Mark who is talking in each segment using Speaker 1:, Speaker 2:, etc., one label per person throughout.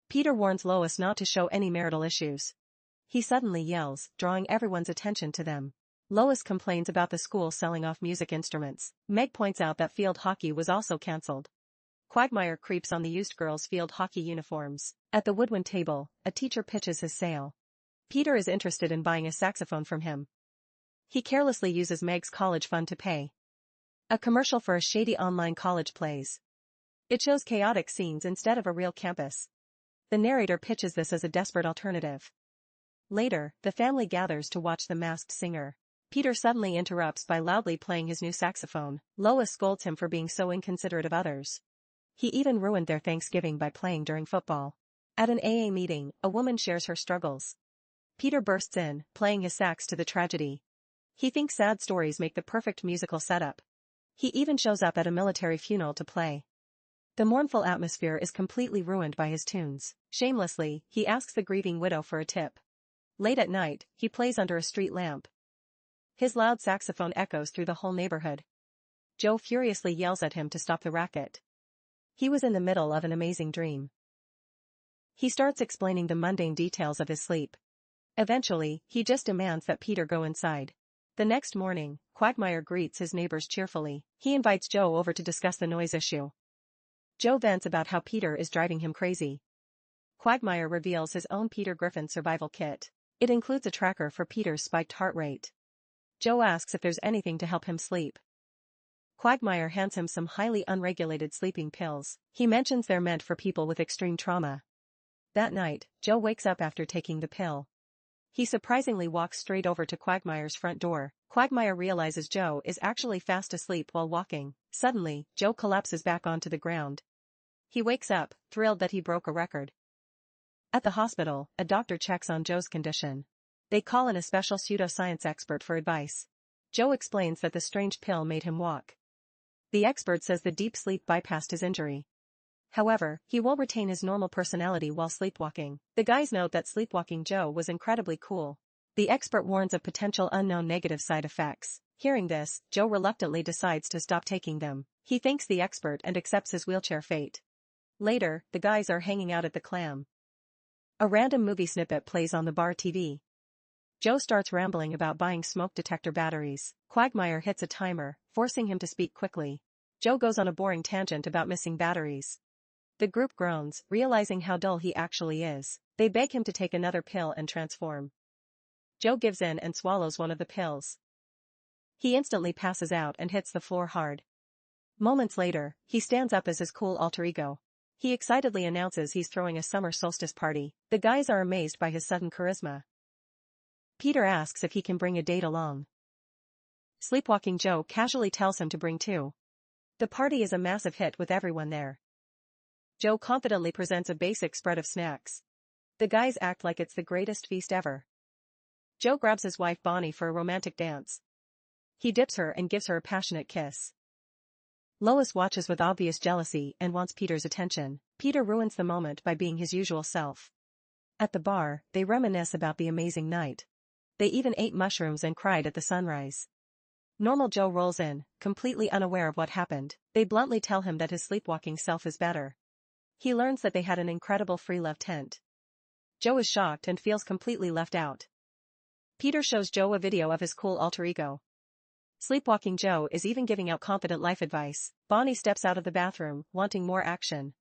Speaker 1: Peter warns Lois not to show any marital issues. He suddenly yells, drawing everyone's attention to them. Lois complains about the school selling off music instruments. Meg points out that field hockey was also cancelled. Quagmire creeps on the used girls' field hockey uniforms. At the woodwind table, a teacher pitches his sale. Peter is interested in buying a saxophone from him. He carelessly uses Meg's college fund to pay. A commercial for a shady online college plays. It shows chaotic scenes instead of a real campus. The narrator pitches this as a desperate alternative. Later, the family gathers to watch The Masked Singer. Peter suddenly interrupts by loudly playing his new saxophone. Lois scolds him for being so inconsiderate of others. He even ruined their Thanksgiving by playing during football. At an AA meeting, a woman shares her struggles. Peter bursts in, playing his sax to the tragedy. He thinks sad stories make the perfect musical setup. He even shows up at a military funeral to play. The mournful atmosphere is completely ruined by his tunes. Shamelessly, he asks the grieving widow for a tip. Late at night, he plays under a street lamp. His loud saxophone echoes through the whole neighborhood. Joe furiously yells at him to stop the racket. He was in the middle of an amazing dream. He starts explaining the mundane details of his sleep. Eventually, he just demands that Peter go inside. The next morning, Quagmire greets his neighbors cheerfully. He invites Joe over to discuss the noise issue. Joe vents about how Peter is driving him crazy. Quagmire reveals his own Peter Griffin survival kit. It includes a tracker for Peter's spiked heart rate. Joe asks if there's anything to help him sleep. Quagmire hands him some highly unregulated sleeping pills. He mentions they're meant for people with extreme trauma. That night, Joe wakes up after taking the pill. He surprisingly walks straight over to Quagmire's front door. Quagmire realizes Joe is actually fast asleep while walking. Suddenly, Joe collapses back onto the ground. He wakes up, thrilled that he broke a record. At the hospital, a doctor checks on Joe's condition. They call in a special pseudoscience expert for advice. Joe explains that the strange pill made him walk. The expert says the deep sleep bypassed his injury. However, he will retain his normal personality while sleepwalking. The guys note that sleepwalking Joe was incredibly cool. The expert warns of potential unknown negative side effects. Hearing this, Joe reluctantly decides to stop taking them. He thanks the expert and accepts his wheelchair fate. Later, the guys are hanging out at the Clam. A random movie snippet plays on the bar TV. Joe starts rambling about buying smoke detector batteries. Quagmire hits a timer, forcing him to speak quickly. Joe goes on a boring tangent about missing batteries. The group groans, realizing how dull he actually is. They beg him to take another pill and transform. Joe gives in and swallows one of the pills. He instantly passes out and hits the floor hard. Moments later, he stands up as his cool alter ego. He excitedly announces he's throwing a summer solstice party. The guys are amazed by his sudden charisma. Peter asks if he can bring a date along. Sleepwalking Joe casually tells him to bring two. The party is a massive hit with everyone there. Joe confidently presents a basic spread of snacks. The guys act like it's the greatest feast ever. Joe grabs his wife Bonnie for a romantic dance. He dips her and gives her a passionate kiss. Lois watches with obvious jealousy and wants Peter's attention. Peter ruins the moment by being his usual self. At the bar, they reminisce about the amazing night. They even ate mushrooms and cried at the sunrise. Normal Joe rolls in, completely unaware of what happened. They bluntly tell him that his sleepwalking self is better. He learns that they had an incredible free love tent. Joe is shocked and feels completely left out. Peter shows Joe a video of his cool alter ego. Sleepwalking Joe is even giving out confident life advice. Bonnie steps out of the bathroom, wanting more action.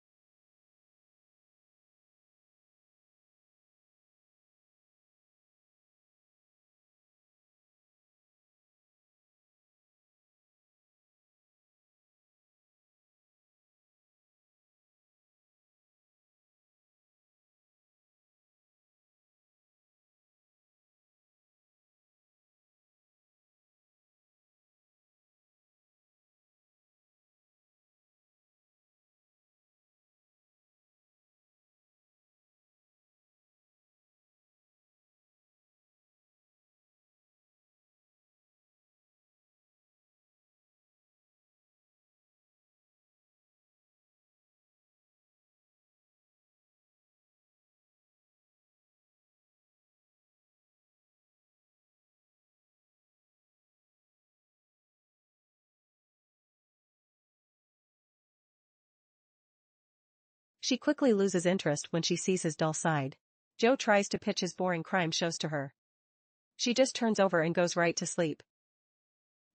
Speaker 1: She quickly loses interest when she sees his dull side. Joe tries to pitch his boring crime shows to her. She just turns over and goes right to sleep.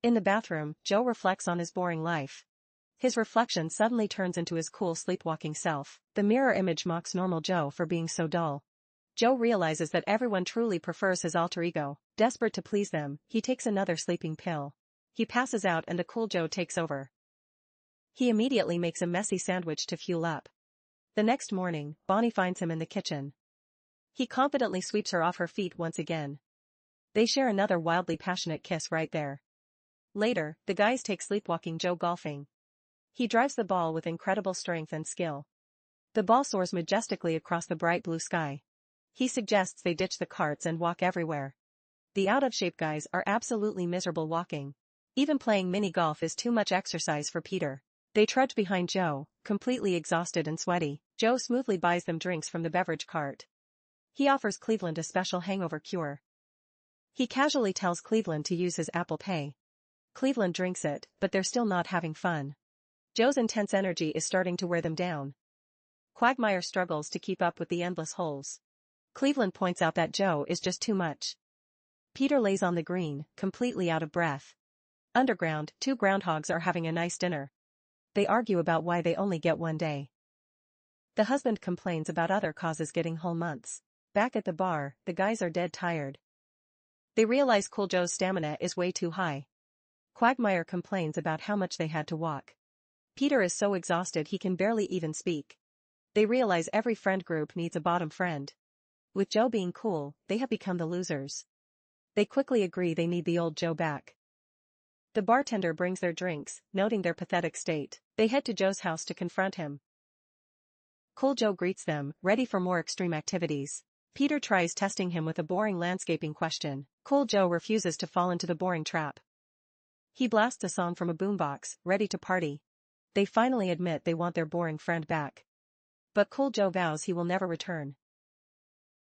Speaker 1: In the bathroom, Joe reflects on his boring life. His reflection suddenly turns into his cool sleepwalking self. The mirror image mocks normal Joe for being so dull. Joe realizes that everyone truly prefers his alter ego. Desperate to please them, he takes another sleeping pill. He passes out and the cool Joe takes over. He immediately makes a messy sandwich to fuel up. The next morning, Bonnie finds him in the kitchen. He confidently sweeps her off her feet once again. They share another wildly passionate kiss right there. Later, the guys take sleepwalking Joe golfing. He drives the ball with incredible strength and skill. The ball soars majestically across the bright blue sky. He suggests they ditch the carts and walk everywhere. The out-of-shape guys are absolutely miserable walking. Even playing mini-golf is too much exercise for Peter. They trudge behind Joe, completely exhausted and sweaty. Joe smoothly buys them drinks from the beverage cart. He offers Cleveland a special hangover cure. He casually tells Cleveland to use his Apple Pay. Cleveland drinks it, but they're still not having fun. Joe's intense energy is starting to wear them down. Quagmire struggles to keep up with the endless holes. Cleveland points out that Joe is just too much. Peter lays on the green, completely out of breath. Underground, two groundhogs are having a nice dinner. They argue about why they only get one day. The husband complains about other causes getting whole months. Back at the bar, the guys are dead tired. They realize Cool Joe's stamina is way too high. Quagmire complains about how much they had to walk. Peter is so exhausted he can barely even speak. They realize every friend group needs a bottom friend. With Joe being cool, they have become the losers. They quickly agree they need the old Joe back. The bartender brings their drinks, noting their pathetic state. They head to Joe's house to confront him. Cool Joe greets them, ready for more extreme activities. Peter tries testing him with a boring landscaping question. Cool Joe refuses to fall into the boring trap. He blasts a song from a boombox, ready to party. They finally admit they want their boring friend back. But Cool Joe vows he will never return.